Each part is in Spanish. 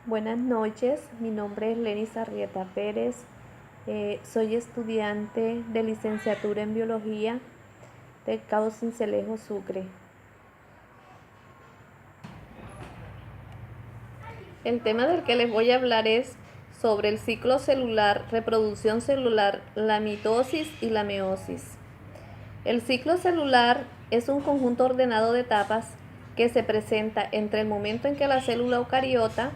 Buenas noches, mi nombre es Lenis Arrieta Pérez, soy estudiante de licenciatura en Biología de Cabo Sincelejo, Sucre. El tema del que les voy a hablar es sobre el ciclo celular, reproducción celular, la mitosis y la meiosis. El ciclo celular es un conjunto ordenado de etapas que se presenta entre el momento en que la célula eucariota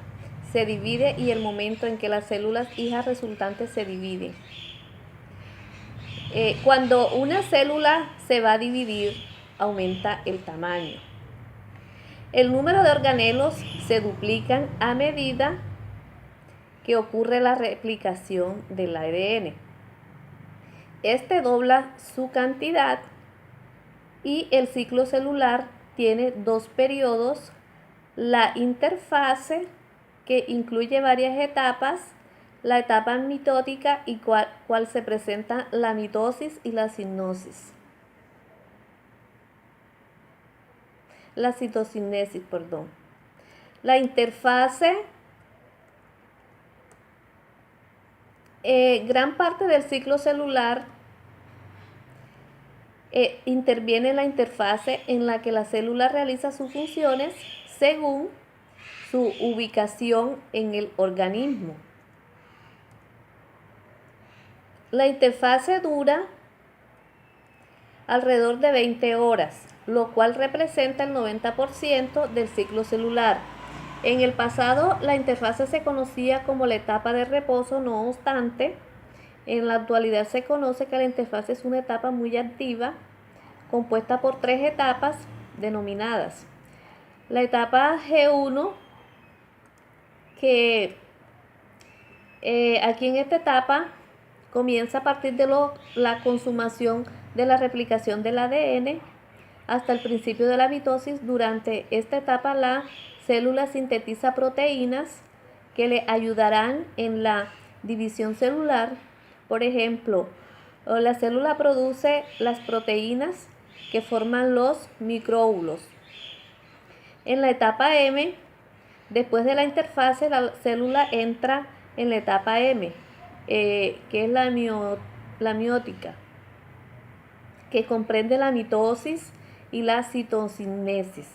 se divide y el momento en que las células hijas resultantes se dividen. Cuando una célula se va a dividir, aumenta el tamaño. El número de organelos se duplican a medida que ocurre la replicación del ADN. Este dobla su cantidad y el ciclo celular tiene dos periodos: la interfase, que incluye varias etapas, la etapa mitótica y cual se presenta la mitosis y la citocinesis. La interfase, gran parte del ciclo celular interviene en la interfase en la que la célula realiza sus funciones según su ubicación en el organismo. La interfase dura alrededor de 20 horas, lo cual representa el 90% del ciclo celular. En el pasado, la interfase se conocía como la etapa de reposo, no obstante, en la actualidad se conoce que la interfase es una etapa muy activa, compuesta por 3 etapas denominadas. La etapa G1, que aquí en esta etapa comienza a partir de la consumación de la replicación del ADN hasta el principio de la mitosis. Durante esta etapa la célula sintetiza proteínas que le ayudarán en la división celular. Por ejemplo, la célula produce las proteínas que forman los microúbulos. En la etapa M, después de la interfase, la célula entra en la etapa M, que es la miótica, que comprende la mitosis y la citocinesis.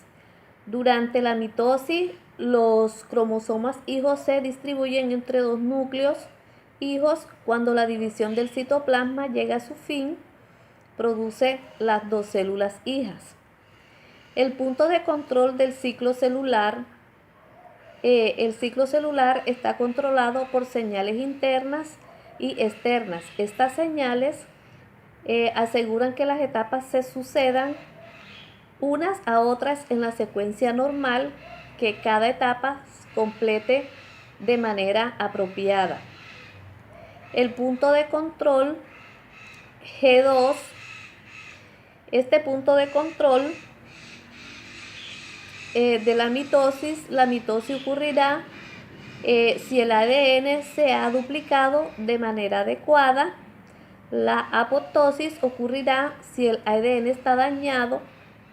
Durante la mitosis, los cromosomas hijos se distribuyen entre dos núcleos hijos. Cuando la división del citoplasma llega a su fin, produce las dos células hijas. El punto de control del ciclo celular. El ciclo celular está controlado por señales internas y externas. Estas señales aseguran que las etapas se sucedan unas a otras en la secuencia normal, que cada etapa complete de manera apropiada. El punto de control G2, este punto de control de la mitosis ocurrirá si el ADN se ha duplicado de manera adecuada. La apoptosis ocurrirá si el ADN está dañado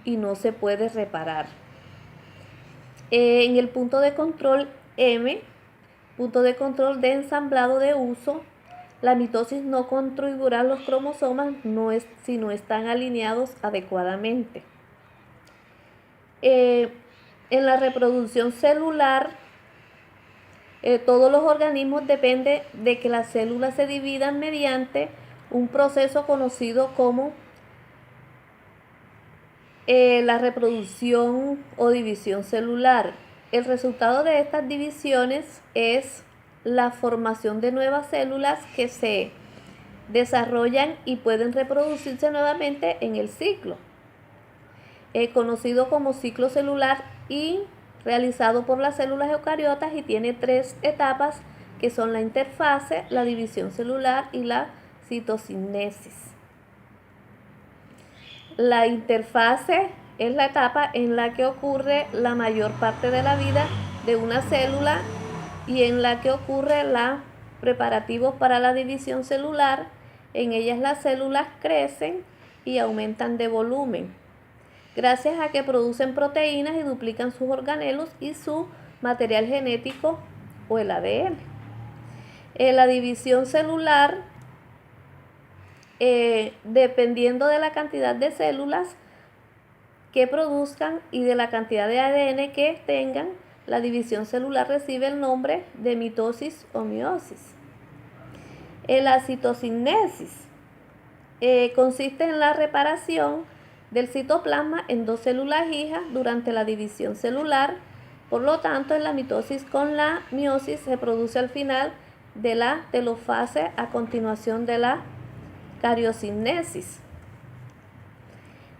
y no se puede reparar. En el punto de control M, punto de control de ensamblado de uso, la mitosis no contribuirá a los cromosomas si no están alineados adecuadamente. En la reproducción celular, todos los organismos dependen de que las células se dividan mediante un proceso conocido como la reproducción o división celular. El resultado de estas divisiones es la formación de nuevas células que se desarrollan y pueden reproducirse nuevamente en el ciclo, conocido como ciclo celular y realizado por las células eucariotas, y tiene 3 etapas que son la interfase, la división celular y la citocinesis. La interfase es la etapa en la que ocurre la mayor parte de la vida de una célula y en la que ocurre los preparativos para la división celular. En ellas las células crecen y aumentan de volumen, gracias a que producen proteínas y duplican sus organelos y su material genético o el ADN. La división celular, dependiendo de la cantidad de células que produzcan y de la cantidad de ADN que tengan, la división celular recibe el nombre de mitosis o meiosis. La citocinesis consiste en la reparación del citoplasma en dos células hijas durante la división celular. Por lo tanto, en la mitosis con la meiosis se produce al final de la telofase a continuación de la cariocinesis.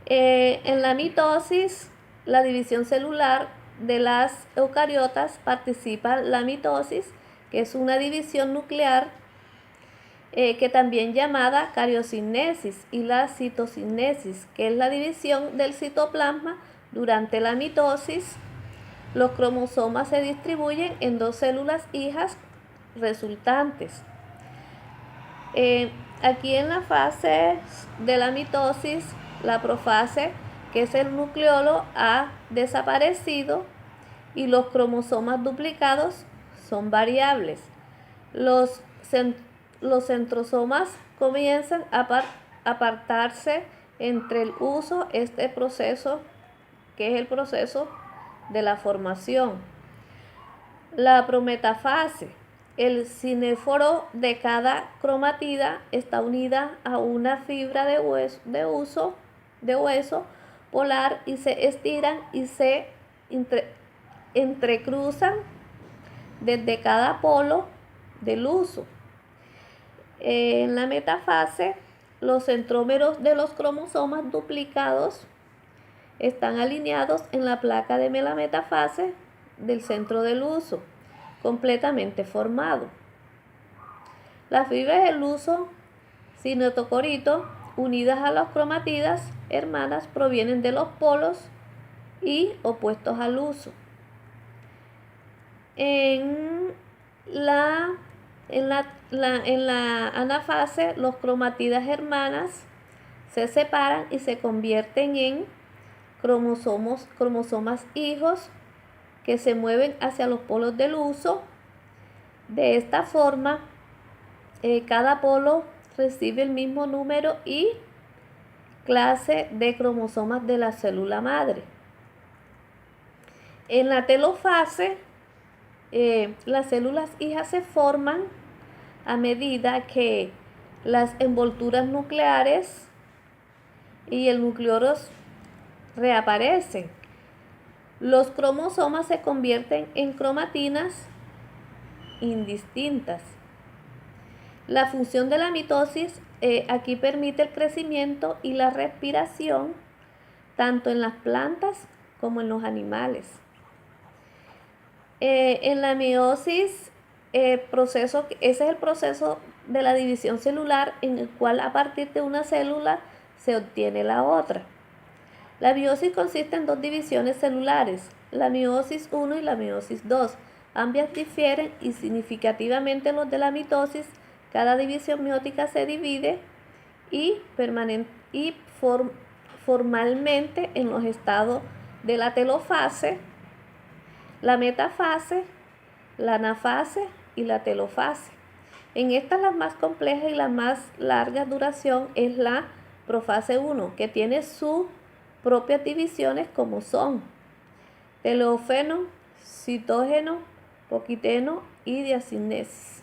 En la mitosis, la división celular de las eucariotas, participa la mitosis, que es una división nuclear, que también llamada cariocinesis, y la citocinesis, que es la división del citoplasma. Durante la mitosis, los cromosomas se distribuyen en dos células hijas resultantes. Aquí en la fase de la mitosis, la profase, que es el nucleolo, ha desaparecido y los cromosomas duplicados son variables. Los centrosomas comienzan a apartarse entre el uso, este proceso, que es el proceso de la formación. La prometafase, el cinéforo de cada cromatida está unida a una fibra de hueso polar y se estiran y se entrecruzan desde cada polo del huso. En la metafase, los centrómeros de los cromosomas duplicados están alineados en la placa de la metafase del centro del huso, completamente formado. Las fibras del huso cinetocorito unidas a las cromatidas hermanas provienen de los polos y opuestos al huso. En la anafase, los cromatidas hermanas se separan y se convierten en cromosomas hijos que se mueven hacia los polos del huso. De esta forma, cada polo recibe el mismo número y clase de cromosomas de la célula madre. En la telofase, las células hijas se forman a medida que las envolturas nucleares y el nucleoros reaparecen. Los cromosomas se convierten en cromatinas indistintas. La función de la mitosis aquí permite el crecimiento y la respiración tanto en las plantas como en los animales. En la meiosis, ese es el proceso de la división celular en el cual a partir de una célula se obtiene la otra. La meiosis consiste en dos divisiones celulares, la meiosis 1 y la meiosis 2. Ambas difieren y significativamente los de la mitosis. Cada división meótica se divide formalmente en los estados de la telofase, la metafase, la anafase y la telofase. En estas, la más compleja y la más larga duración es la profase 1, que tiene sus propias divisiones como son telófeno, citógeno, poquiteno y diacinesis.